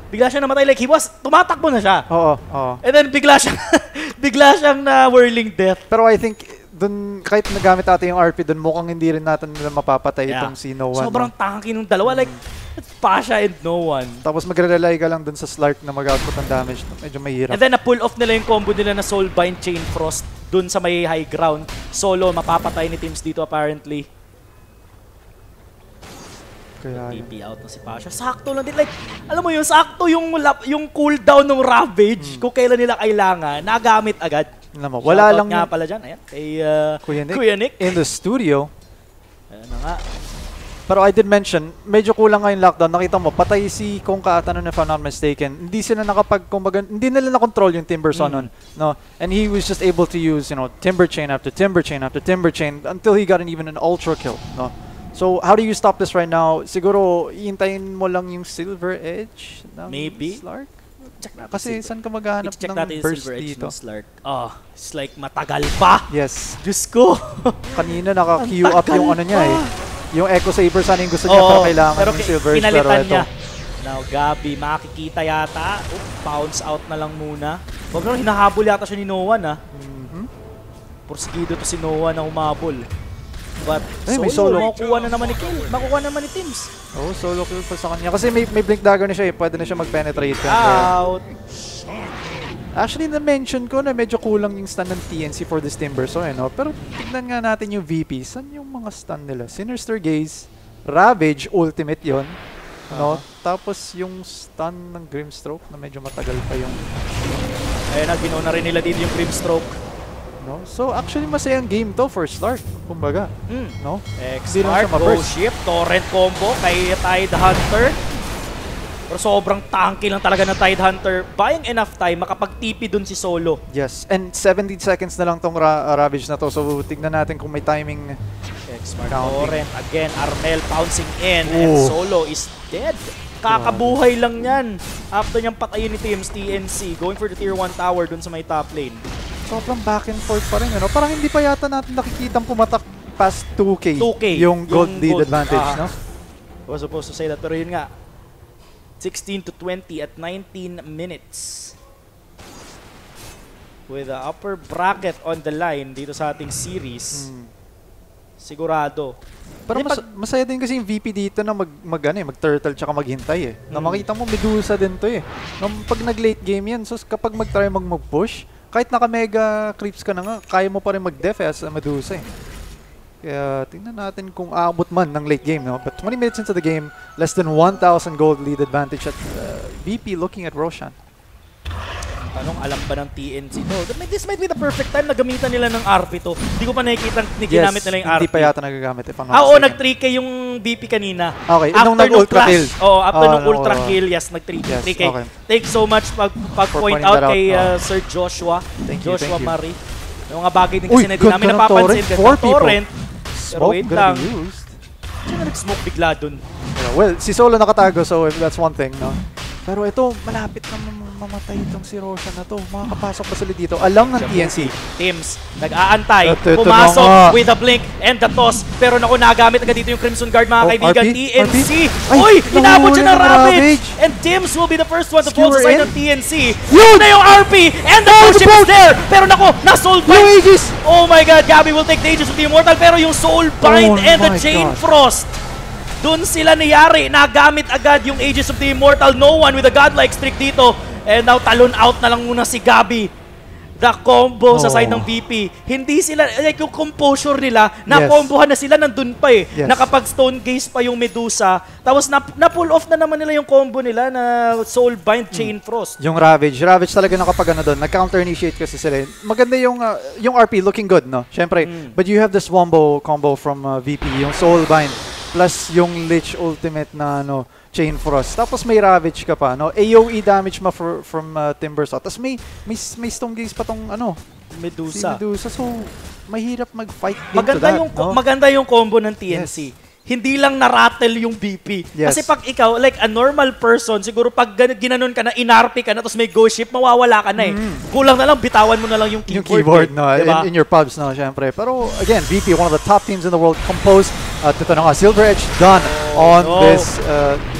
Bigla siya namatay, like he was, tumatakbo na siya. Oo. And then bigla siyang na whirling death. Pero I think dun, kahit nagamit natin yung RP dun, mukhang hindi rin natin nila mapapatay itong si No One. Sobrang tanky nung dalawa, like it's Pasha and No One. Tapos magre-rely ka lang dun sa Slark na mag-output ng damage. Medyo mahirap. And then na-pull off nila yung combo nila na Soulbind, Chain Frost dun sa may high ground. Solo, mapapatay ni teams dito apparently. Kaya TP out na si Pasha. Sakto lang din. Like, alam mo yun, sakto yung cooldown ng Ravage kung kailan nila kailangan. Nagamit agad. Wala lang nga pala dyan. Ayan, kay Kuya Nick. In the studio. Ayan na nga. Pero I did mention, medyo kulang nga yung lockdown. Nakita mo, patay si Kong Kaata nun if I'm not mistaken. Hindi sila hindi nila na-control yung Timbersaw nun. No? And he was just able to use, Timber Chain after Timber Chain after Timber Chain until he got even an Ultra kill. No? So, how do you stop this right now? Siguro, iintayin mo lang yung Silver Edge ng Maybe. Slark? Check natin. Kasi saan ka maghanap check ng natin yung burst Silver Edge dito? ng Slark. It's like matagal pa. Yes. Diyos ko. Kanina naka-queue up yung ano niya eh. Yung Echo Saber sana yung gusto niya pero kailangan yung Silver Edge. Pero ito. Niya. Now, Gabi, makikita yata. Bounce out na lang muna. Huwag naman, hinahabol yata siya ni Noah na. Porsigido to si Noah na humabol. But solo, makukuha na naman ni Tims. Solo kill pa sa kanya. Kasi may Blink Dagger na siya eh. Pwede na siya mag-penetrate. Out. Actually, na-mention ko na medyo kulang yung stun ng TNC for this Timber. So, pero tignan nga natin yung VP. Saan yung mga stun nila? Sinister Gaze, Ravage, ultimate yon. Tapos yung stun ng Grimstroke na medyo matagal pa yung... Ayun na, ginawa na rin nila dito yung Grimstroke. So actually masayang game to for Slark, kumbaga. X-Mark, go ship, torrent combo kay Tide Hunter. Pero sobrang tanky lang talaga ng Tide Hunter. Buying enough time, makapag-TP dun si Solo. Yes, and 17 seconds na lang tong Ravage na to. So tignan natin kung may timing. X-Mark, torrent, again, Armel bouncing in, and Solo is dead. Kakabuhay lang yan. After niyang patayin ni Tims, TNC, going for the tier 1 tower dun sa may top lane. Sobrang back and forth pa rin, Parang hindi pa yata natin nakikitang pumatak past 2K, yung gold lead advantage, I was supposed to say that, pero yun nga. 16-20 at 19 minutes. With the upper bracket on the line dito sa ating series. Sigurado. Pero masaya din kasi yung VP dito na mag-turtle tsaka maghintay Na makita mo, Medusa din to Pag nag-late game yan, so kapag mag-try mag-push, kahit naka-mega creeps ka na nga, kaya mo pa rin mag-def as a Medusa Kaya tingnan natin kung aabot man ng late game, But 20 minutes into the game, less than 1,000 gold lead advantage at VP looking at Roshan. Tanong, alam ba ng TNC to? This might be the perfect time na gamitan nila ng RP to. Hindi ko pa nakikita ginamit nila yung RP. Hindi pa yata nagagamit. Nag-3K yung BP kanina. Okay, nung nag-ultra kill. After nung ultra kill, nag-3K. Okay. Thanks so much pag-point out kay Sir Joshua. Joshua Marie. Yung mga bagay din kasi na di namin napapansin. Torrent. Pero wait lang. Sino nag-smoke bigla dun? Well, si Solo nakatago, so if that's one thing, Pero ito, malapit na mamatay itong si Roshan na to. Makakapasok pa sila dito. Alam ng TNC. Tims, nag-aantay. Pumasok with the blink and the toss. Pero naku, nagamit agad dito yung Crimson Guard, mga kaibigan. TNC. Uy, inabot siya ng Ravage. And Tims will be the first one to fall sa side ng TNC. Yun na yung RP. And the bullshit is there. Pero naku, na-soul bind. Oh my God, Gabby will take the Aegis of the Immortal. Pero yung soul bind and the Chain Frost. Doon sila niyari. Nagamit agad yung Aegis of the Immortal. No one with a godlike streak dito. And now, talon out na lang muna si Gabby. The combo sa side ng VP. Hindi sila, like yung composure nila, na-combohan na sila, nandun pa Nakapag-stone gaze pa yung Medusa. Tapos na-pull off na naman nila yung combo nila na Soul Bind, Chain Frost. Yung Ravage talaga nakapag doon. Nag-counter-initiate kasi sila. Maganda yung RP, looking good, Siyempre, but you have this WomboXCombo from VP, yung Soul Bind. Plus yung Lich ultimate na Chain Frost. Tapos may Ravage ka pa, AoE damage from Timbersaw. Tapos may Stone Gaze pa tong Medusa. Si Medusa. So mahirap mag-fight maganda yung combo ng TNC. Hindi lang na-rattle yung BP. Kasi pag ikaw, like a normal person, siguro pag ginanon ka na, inarpi ka na, tapos may go ship, mawawala ka na Kulang na lang, bitawan mo na lang yung keyboard. Diba? in your pubs, syempre. Pero again, VP, one of the top teams in the world, composed. Ito na nga, Silver Edge done on this.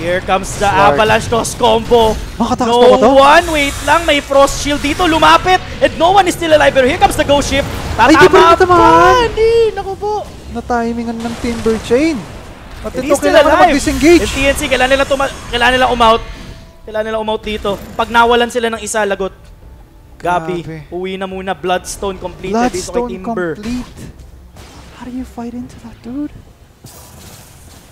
Here comes the Avalanche Toss combo. No one, wait lang, may Frost Shield dito, lumapit, and no one is still alive. Pero here comes the go ship. Ay, di ba natamaan? Hindi, naku po. Na-timingan ng Timber Chain. At ito still kailangan alive. mag-disengage. TNC, kailangan nila umout. Kailangan nila umout dito. Pag nawalan sila ng isa, lagot. Gabi, uwi na muna. Bloodstone completed dito kay Timber. Complete. How do you fight into that, dude?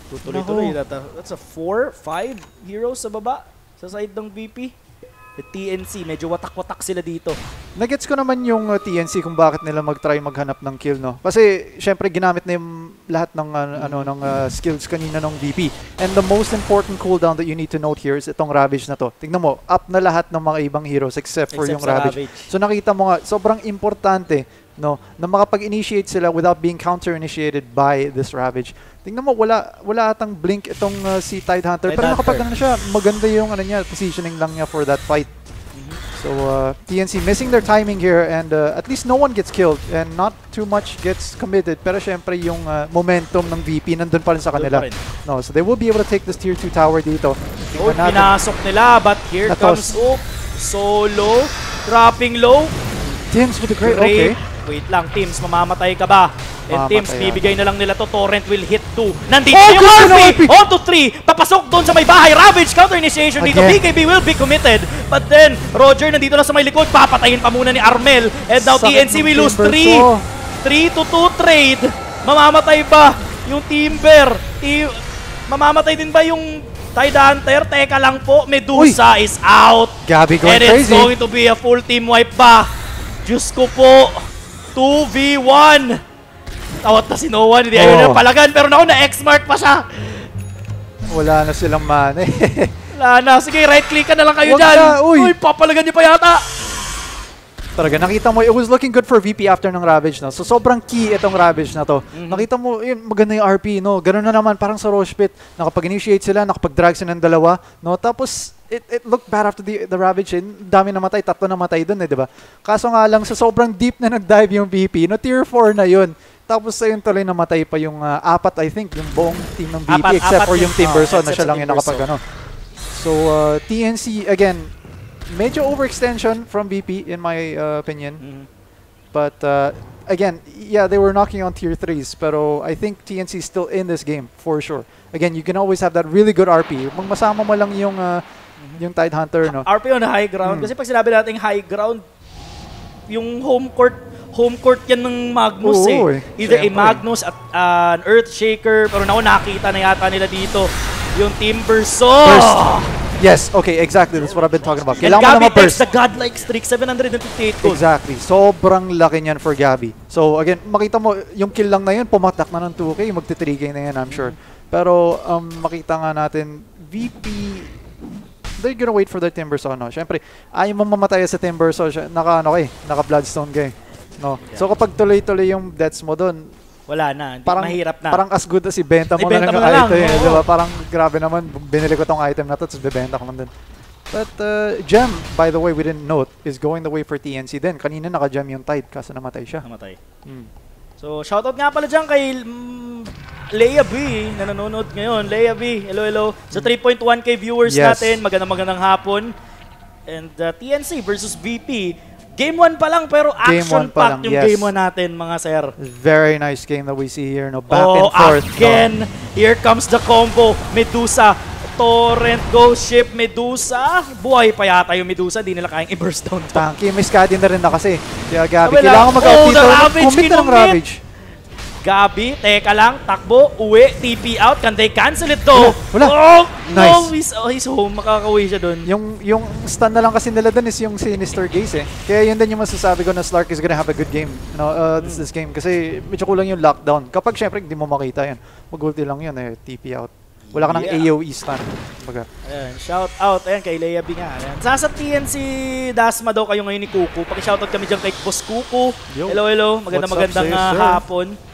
Tuloy-tuloy. That's a 4-5 heroes sa baba. Sa side ng VP. The TNC, medyo watak-watak sila dito. Nagets ko naman yung TNC kung bakit nila mag-try maghanap ng kill, Kasi syempre ginamit na yung lahat ng skills kanina ng VP. And the most important cooldown that you need to note here is itong Ravage na to. Tingnan mo, up na lahat ng mga ibang heroes except for yung Ravage. So nakita mo nga, sobrang importante na makapag-initiate sila without being counter-initiated by this Ravage. Tingnan mo, wala atang blink itong si Tide Hunter. Pero nakapag siya, maganda yung positioning lang niya for that fight. So TNC missing their timing here, and at least no one gets killed and not too much gets committed. Pero syempre yung momentum ng VP nandun pa rin sa kanila. No, so they will be able to take this tier 2 tower dito. Oh, pinasok nila, but here comes Oop. Solo, dropping low. Tims with the great, okay. Wait lang, Tims, mamamatay ka ba? And Tims, bibigay na lang nila to. Torrent will hit 2. Nandito yung RP! On to 3! Papasok doon sa may bahay. Ravage, counter initiation dito. BKB will be committed. But then, Roger nandito lang sa may likod. Papatayin pa muna ni Armel. And now TNC will lose 3. 3-2 trade. Mamamatay ba yung Timber? Mamamatay din ba yung Tide Hunter? Teka lang po. Medusa is out. Gabby going and crazy. it's going to be a full team wipe ba? Diyos ko po. 2v1. Tawat na si Noah, hindi ayaw na palagan, pero naku, na-X-mark pa siya. Wala na silang mana eh. Wala na, sige, right-click ka na lang kayo dyan. Uy, papalagan niyo pa yata. Talaga, nakita mo, it was looking good for VP after ng Ravage, no? So, sobrang key itong Ravage na to. Nakita mo, yun, maganda yung RP, no? Ganun na naman, parang sa Roche Pit. Nakapag-initiate sila, nakapag-drag sila ng dalawa, no? Tapos, it looked bad after the Ravage. Dami namatay, 3 namatay dun, di ba? Kaso nga lang, sa sobrang deep na nag-dive yung VP, no? Tier 4 na yun. Tapos ayun tuloy namatay pa yung 4, I think, yung buong team ng VP except for yung Timberson na siya lang yung nakapag ano. So TNC, again, medyo overextension from VP in my opinion. But again, yeah, they were knocking on tier 3s, pero I think TNC is still in this game for sure. Again, you can always have that really good RP. Masama mo lang yung Tide Hunter, no? RP on the high ground. Kasi pag sinabi natin high ground, yung home court yan ng Magnus Either a Magnus at an Earthshaker, pero nakita na yata nila dito yung Timberson. Yes, okay, exactly. That's what I've been talking about. And Gabby takes the godlike streak, 758 gold. Exactly. Sobrang laki niyan for Gabby. So again, makita mo, yung kill lang na yun, pumatak na ng 2K, magti-3K na yan, I'm sure. Pero makita nga natin, VP, they're gonna wait for their Timberson, no? Siyempre, ayaw mo mamatay sa Timberson, naka-Bloodstone ka eh. No. So kapag tuloy-tuloy yung deaths mo doon, wala na, mahirap na. Parang as good as ibenta mo na ng item. Diba? Parang grabe naman, binili ko tong item na to, tapos bibenta ko lang din. But Gem, by the way, we didn't note, is going the way for TNC din. Kanina naka-gem yung Tide, kaso namatay siya. So shoutout nga pala dyan kay Leia B na nanonood ngayon. Leia B, hello. Sa 3.1k viewers natin, magandang hapon. And TNC versus VP. Game 1 pa lang, pero action-packed yung game 1 natin, mga sir. Very nice game that we see here. No, back and forth. Again, here comes the combo. Medusa, Torrent, Ghost Ship, Medusa. Buhay pa yata yung Medusa. Di nila kayang i-burst down. Tanky, miskadi na rin na kasi. Kaya Gabby, kailangan mag-out dito. Commit na ng Ravage. Gabby, teka lang, takbo, uwi, TP out. Can they cancel it though? Wala. Nice. He's home. Makakauwi siya dun. Yung stun na lang kasi nila dun is yung Sinister Gaze eh. Kaya yun din yung masasabi ko na Slark is gonna have a good game. This game. Kasi medyo kulang yung lockdown. Kapag syempre hindi mo makita yan. Mag-ulti lang yun eh. TP out. Wala ka ng AoE stun. Ayan, shout out. Ayan, kay Leia B nga. Ayan. Sa TNC Dasma daw kayo ngayon ni Kuku. Paki-shoutout kami dyan kay Boss Kuku. Hello. Magandang hapon.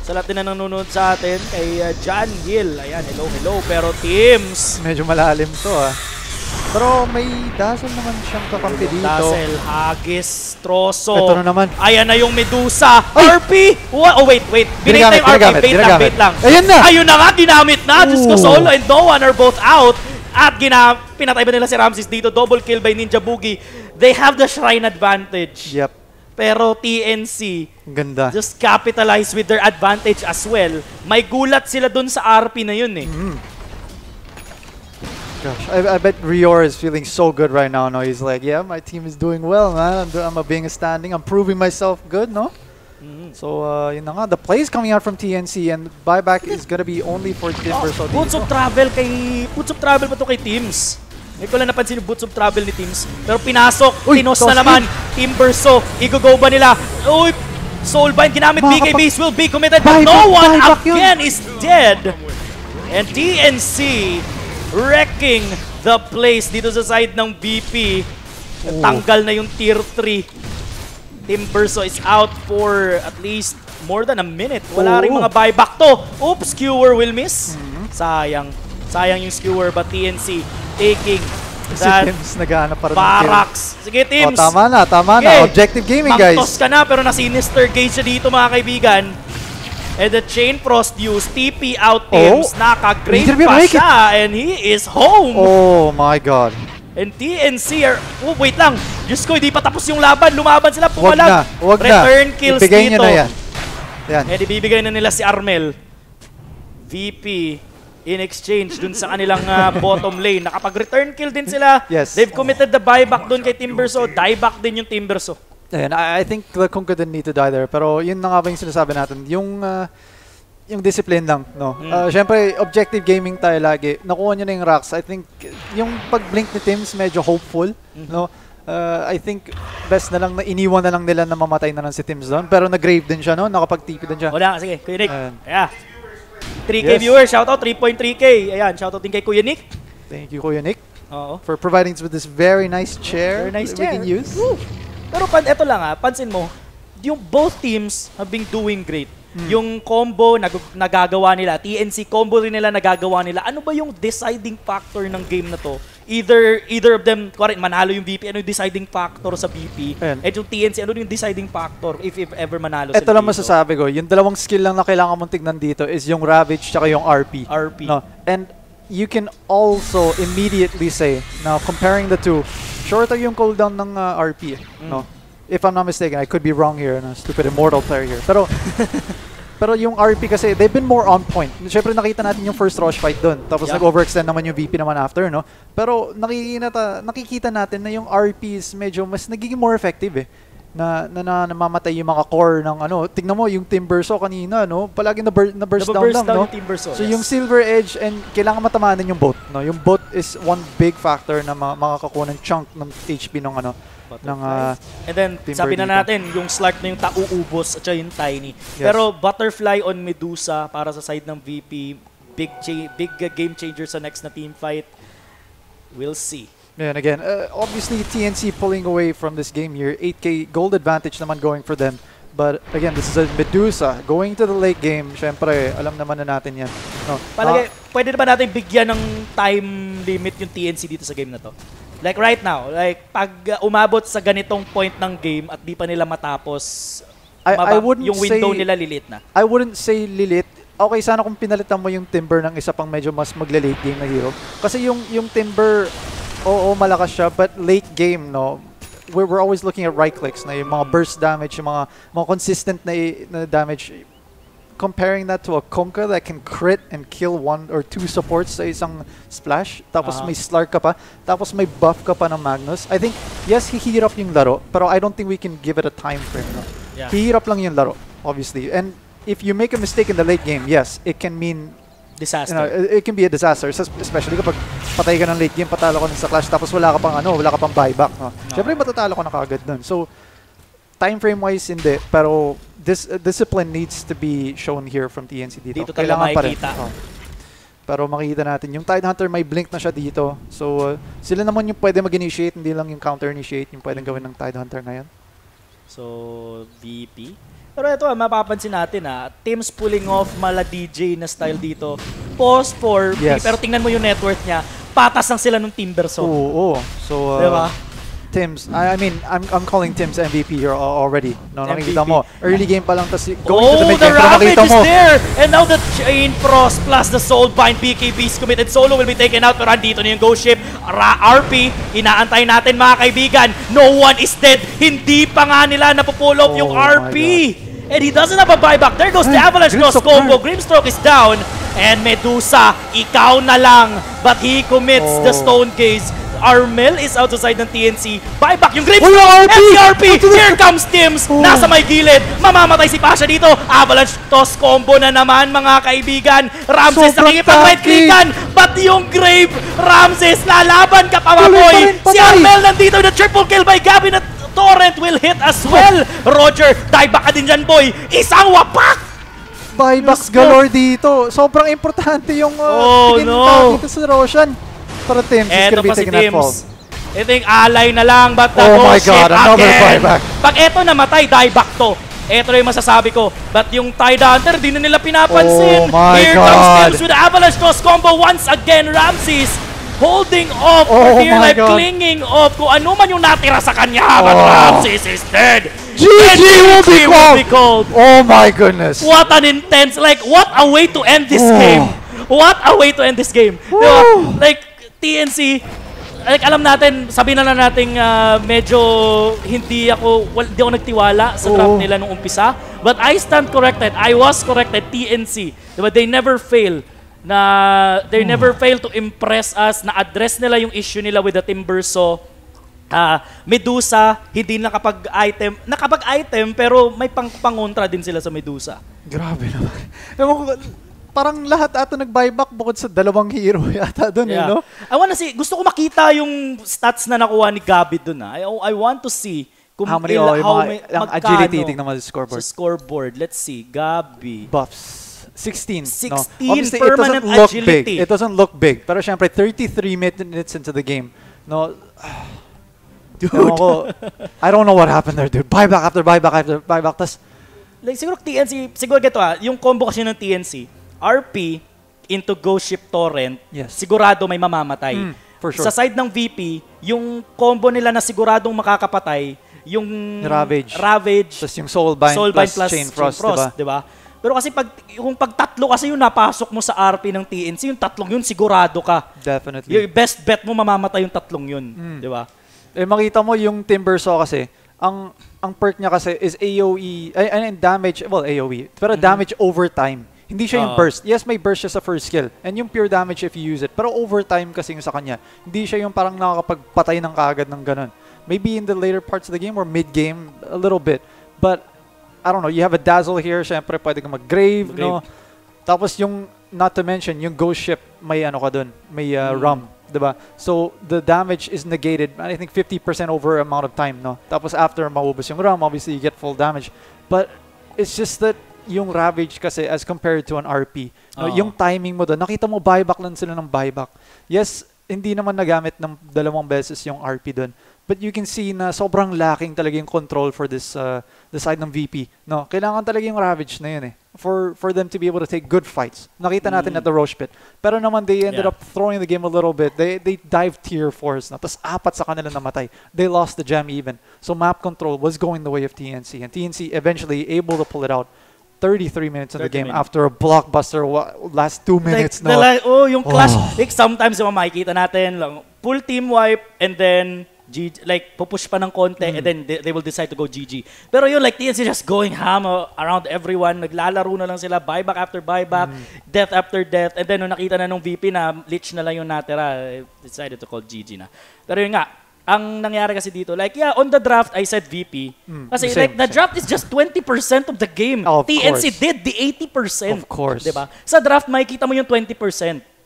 Sa lahat din na nanonood sa atin, kay John Gill. Ayan, hello. Pero Teams, medyo malalim to Pero may Dazzle naman siyang kakampi dito. Dazzle, Hagis, Troso. Ito na naman. Ayan na yung Medusa. RP! Oh, wait. Binate na yung RP. Wait lang. Ayun na nga, ginamit na. Diyos ko, Solo and Noah are both out. At pinatay ba nila si Ramses dito? Double kill by Ninja Boogie. They have the Shrine advantage. Yep. Pero TNC, ganda. Just capitalize with their advantage as well. May gulat sila dun sa RP na yun eh. Gosh, I bet Rior is feeling so good right now. No, he's like, yeah, my team is doing well, man. I'm being standing. I'm proving myself good, no? So, yun na nga. The play is coming out from TNC and buyback is gonna be only for Timber. So Boots of Travel pa to kay Teams. Hindi ko lang napansin yung Boots of Travel ni Teams. Pero pinasok, tinos na naman. Timberso, i-go ba nila? Uy, Soulbind ginamit, BKBs will be committed, but no one again is dead. And TNC wrecking the place dito sa side ng BP. Tanggal na yung tier 3. Timberso is out for at least more than a minute. Wala rin mga buyback to. Oops, Skewer will miss. Sayang yung Skewer, but TNC taking Si Tims nag-aanap para ng kill. Barracks. Sige, Tims. Tama na. Objective gaming, guys. Mangtos ka na, pero na-sinister gauge siya dito, mga kaibigan. And the Chain Frost use, TP out Tims. Naka-grave pa siya, and he is home. Oh my God. And TNC are... Oh, wait lang. Diyos ko, hindi pa tapos yung laban. Lumaban sila, pumalag. Wag na. Return kills ibigay dito. Nyo na yan. And ibibigay na nila si Armel. VP in exchange dun sa kanilang bottom lane. Nakapag-return kill din sila. Yes. They've committed the buyback dun kay Timberso. Dieback din yung Timberso. And I think the Kunkka didn't need to die there. Pero yun na nga ba yung sinasabi natin. Yung discipline lang, no? Siyempre, objective gaming tayo lagi. Nakuha nyo na yung racks. I think yung pag-blink ni Tims medyo hopeful, no? I think best na lang na iniwan na lang nila na mamatay na lang si Tims doon. Pero nag-grave din siya, no? Nakapag-TP din siya. Wala, sige. Kuya Nick. Yeah. 3K viewers, shoutout, 3.3K. Ayan, shoutout din kay Kuya Nick. Thank you, Kuya Nick. For providing us with this very nice chair. Very nice that chair. we can use. Woo. Pero eto lang pansin mo, yung both teams have been doing great. Yung combo nagagawa nila, TNC combo rin nila nagagawa nila. Ano ba yung deciding factor ng game na to? Either of them, manalo yung VP, ano yung deciding factor sa VP? At yung TNC, ano yung deciding factor if ever manalo sila? Ito lang masasabi ko, yung dalawang skill lang na kailangan mong tignan dito is yung Ravage tsaka yung RP. No? And you can also immediately say, now comparing the two, shorter yung cooldown ng RP. No? If I'm not mistaken, I could be wrong here, no? Stupid immortal player here. Pero yung RP kasi, they've been more on point. Siyempre nakita natin yung first rush fight doon. Tapos nag-overextend naman yung VP naman after, no? Pero nakikita natin na yung RPs medyo mas nagiging more effective na namamatay yung mga core ng tignan mo yung Timberso kanina, no? Palagi na-burst down lang, no? So yung Silver Edge, and kailangan matamaan din yung boat, no? Yung boat is one big factor na makakakuha ng chunk ng HP ng and then sabi na natin yung Slark na yung tauubos at yung Tiny. Pero Butterfly on Medusa para sa side ng VP, big game changer sa next na team fight. We'll see. And again, obviously TNC pulling away from this game here. 8k gold advantage naman going for them. But again, this is a Medusa going to the late game. Syempre, alam naman na natin yan. No. Pwede na ba natin bigyan ng time limit yung TNC dito sa game na to? Like right now, like pag umabot sa ganitong point ng game at di pa nila matapos, yung window nila lilit na. I wouldn't say lilit. Okay, sana kung pinalitan mo yung Timber ng isa pang medyo mas magle-late game na hero. Kasi yung Timber, oo, malakas siya, but late game, no, we're always looking at right clicks na yung mga burst damage, yung mga consistent na damage. Comparing that to a Kunkka that can crit and kill 1 or 2 supports sa isang splash, tapos may Slark ka pa, tapos may buff ka pa ng Magnus. I think, yes, hihirap yung laro, pero I don't think we can give it a time frame. No? Hihirap lang yung laro, obviously. And if you make a mistake in the late game, yes, it can mean disaster. It can be a disaster, especially kapag patay ka ng late game, patalo ka sa clash, tapos wala ka pang buyback. No? Siyempre, matatalo ka na kaagad dun. So, time frame wise hindi, pero this discipline needs to be shown here from TNC dito. Dito kailangan pa rin. Pero makikita natin yung Tidehunter may blink na siya dito. So sila naman yung pwede mag-initiate, hindi lang yung counter-initiate yung pwedeng gawin ng Tidehunter ngayon. So VP. Pero ito mapapansin natin teams pulling off mala DJ na style dito. Pause for VP, pero tingnan mo yung net worth niya. Patas lang sila ng Timberso. Oo. So diba? Tims, I mean, I'm calling Tims MVP here already. No, nakikita mo. Early game pa lang, tas going to the mid game, the Ravage is there! And now the Chain Frost plus the Soulbind BKB's committed solo will be taken out. Pero andito na yung Ghost Ship. RP, inaantay natin mga kaibigan. No one is dead. Hindi pa nga nila napupull off yung RP. And he doesn't have a buyback. There goes the Avalanche Cross combo. Grimstroke is down. And Medusa, ikaw na lang. But he commits the Stone Gaze. Armel is out the side ng TNC. Buyback yung Grimstroke. And the RP. Here comes Tims. Nasa may gilid. Mamamatay si Pasha dito. Avalanche toss combo na naman mga kaibigan. Ramses nakikipag-right-clickan. But yung Grave, Ramses, lalaban ka pa maboy. Si Armel nandito na triple kill by Gavin at Torrent will hit as well. Roger, dieback ka din dyan boy. Isang wapak! Buybacks galore dito. Sobrang importante yung dito sa Roshan. Para Tims is gonna be taking that fall. Ito yung alay na lang, but the my God, another buyback. Pag eto namatay, dieback to. Ito yung masasabi ko. But yung Tidehunter, di na nila pinapansin. Oh my Here God. comes Tims with the Avalanche Cross combo once again. Ramses holding off, clinging off. Kung ano man yung natira sa kanya, but Ramses is dead. GG will be called. Oh my goodness. What an intense, like, what a way to end this game. What a way to end this game. Diba? Like, TNC, like, alam natin, sabihin na natin medyo hindi ako nagtiwala sa draft nila nung umpisa. But I stand corrected. I was corrected. TNC. Diba? They never fail to impress us. Na-address nila yung issue nila with the Timbersaw. Medusa, hindi nakapag-item pero may pangontra din sila sa Medusa. Grabe naman. Parang lahat ata nag-buyback bukod sa dalawang hero yata doon, no? I wanna see, gusto ko makita yung stats na nakuha ni Gabi doon. I want to see kung ang agility, tingnan mo sa scoreboard. Sa scoreboard, let's see, Gabi. Buffs. 16. 16 no? Obviously, permanent agility. It doesn't look big. Pero syempre, 33 minutes into the game. No, dude. I don't know what happened there, dude. Buyback after buyback after buyback. Like, siguro TNC, siguro ganito yung combo kasi ng TNC, RP into Ghost Ship Torrent, sigurado may mamamatay. For sure. Sa side ng VP, yung combo nila na siguradong makakapatay, yung Ravage plus yung Soulbind plus Chain Frost, diba? Pero kasi kung tatlo kasi yung napasok mo sa RP ng TNC, yung tatlong yun sigurado ka. Definitely. Yung best bet mo mamamatay yung tatlong yun, diba? Makita mo yung Timbersaw kasi, ang perk niya kasi is AoE, damage, well AoE, pero damage over time. Hindi siya yung burst. Yes, may burst siya sa first skill. And yung pure damage if you use it. Pero overtime kasi yung sa kanya. Hindi siya yung parang nakakapagpatay ng kaagad ng ganun. Maybe in the later parts of the game or mid-game, a little bit. But, I don't know, you have a Dazzle here. Siyempre, pwede kang mag-grave, no? Tapos yung, not to mention, yung Ghost Ship, may ano ka dun. May rum, diba? So, the damage is negated, I think 50% over amount of time, no? Tapos after maubos yung rum, obviously you get full damage. But, it's just that yung Ravage kasi as compared to an RP. No, yung timing mo doon, nakita mo buyback lang sila ng buyback. Yes, hindi naman nagamit ng 2 beses yung RP doon. But you can see na sobrang lacking talaga yung control for this the side ng VP. No, kailangan talaga yung Ravage na yun for them to be able to take good fights. Nakita natin at the Roche Pit. Pero naman they ended up throwing the game a little bit. They dived tier 4s na. Tapos 4 sa kanila namatay. They lost the gem even. So map control was going the way of TNC. And TNC eventually able to pull it out. 33 minutes in the game after a blockbuster last 2 minutes. Like, yung clash. Like, sometimes makikita natin lang full team wipe and then like pupush pa ng konti and then they will decide to go GG. Pero yun, like TNC just going ham around everyone. Naglalaro na lang sila, buyback after buyback, death after death. And then nung nakita na nung VP na lich na lang yung natira, decided to call GG na. Pero yun nga, ang nangyari kasi dito, like, on the draft, I said VP. Kasi, the draft is just 20% of the game. TNC did the 80%. Of course. Diba? Sa draft, makikita mo yung 20%.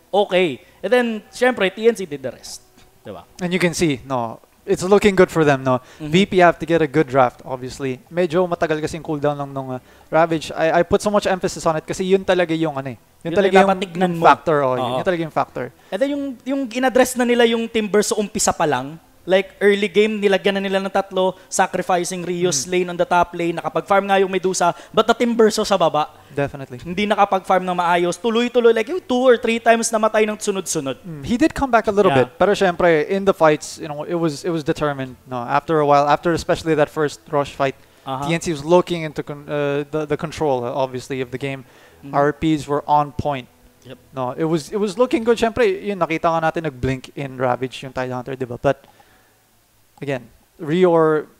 Okay. And then, syempre, TNC did the rest. Diba? And you can see, no, it's looking good for them, no? VP have to get a good draft, obviously. Medyo matagal kasi yung cooldown lang nung Ravage. I put so much emphasis on it kasi yun talaga yung yun talaga yung factor. Yun talaga yung factor. And then, yung in-address na nila yung Timber sa umpisa pa lang, like, early game, nilagyan na nila ng 3, sacrificing Rio's lane on the top lane, nakapag-farm nga yung Medusa, but the Timbersaw sa baba. Definitely. Hindi nakapag-farm ng maayos. Tuloy-tuloy, like, 2 or 3 times namatay ng sunod-sunod. He did come back a little bit, pero syempre, in the fights, it was determined. No, after a while, after especially that first rush fight, TNC was looking into the control, obviously, of the game. RPs were on point. Yep. No, it was looking good. Syempre, yun, nakita nga natin nag-blink in Ravage yung Tidehunter, diba? But again, Rior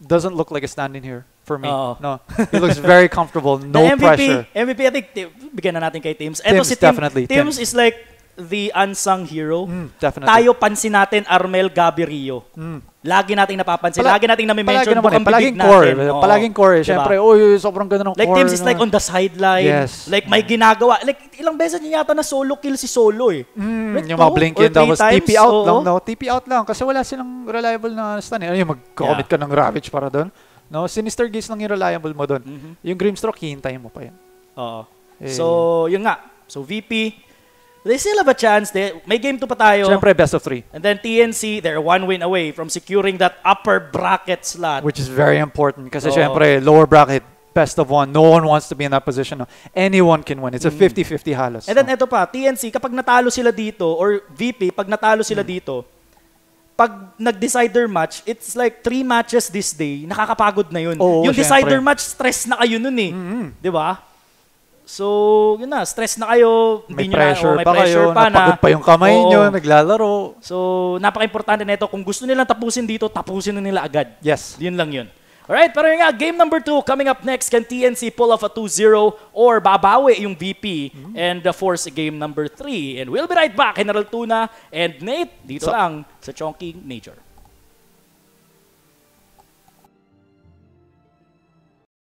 doesn't look like a stand-in here for me. No, he looks very comfortable. No pressure. MVP, I think, bigyan na natin kay Tims. Ito si definitely. Tims is like the unsung hero. Definitely. Tayo pansin natin Armel, Gabi, Rio. Lagi nating napapansin. Lagi nating nami-mention. Palaging core. Palaging core. Siyempre, sobrang ganda ng core. Like Tims is like on the sideline. Yes. Like may ginagawa. Like ilang beses niya yata na solo kill si Solo eh. Like yung mga blink in, tapos TP out lang. No? TP out lang. Kasi wala silang reliable na stun eh. Mag-commit ka ng Ravage para doon. No? Sinister Gaze lang yung reliable mo doon. Yung Grimstroke, hihintayin mo pa yan. So, yun nga. So, VP, they still have a chance. May game 2 pa tayo. Siyempre, best of 3. And then TNC, they're 1 win away from securing that upper bracket slot. Which is very important kasi siyempre, lower bracket, best of one. No one wants to be in that position. Anyone can win. It's a 50-50 halos. And then eto pa, TNC, kapag natalo sila dito, or VP, pag natalo sila dito, pag nag-decider match, it's like 3 matches this day, nakakapagod na yun. Yung decider match, stress na kayo nun eh. Di ba? So, yun na, stress na kayo. May pressure pa kayo, napagod pa yung kamay nyo, naglalaro. So, napaka-importante na ito. Kung gusto nilang tapusin dito, tapusin na nila agad. Yes. Yun lang yun. Alright, pero yun nga, game number 2 coming up next. Can TNC pull off a 2-0 or babawi yung VP and force game number 3? And we'll be right back. General Tuna and Nate, dito lang sa Chongqing Major.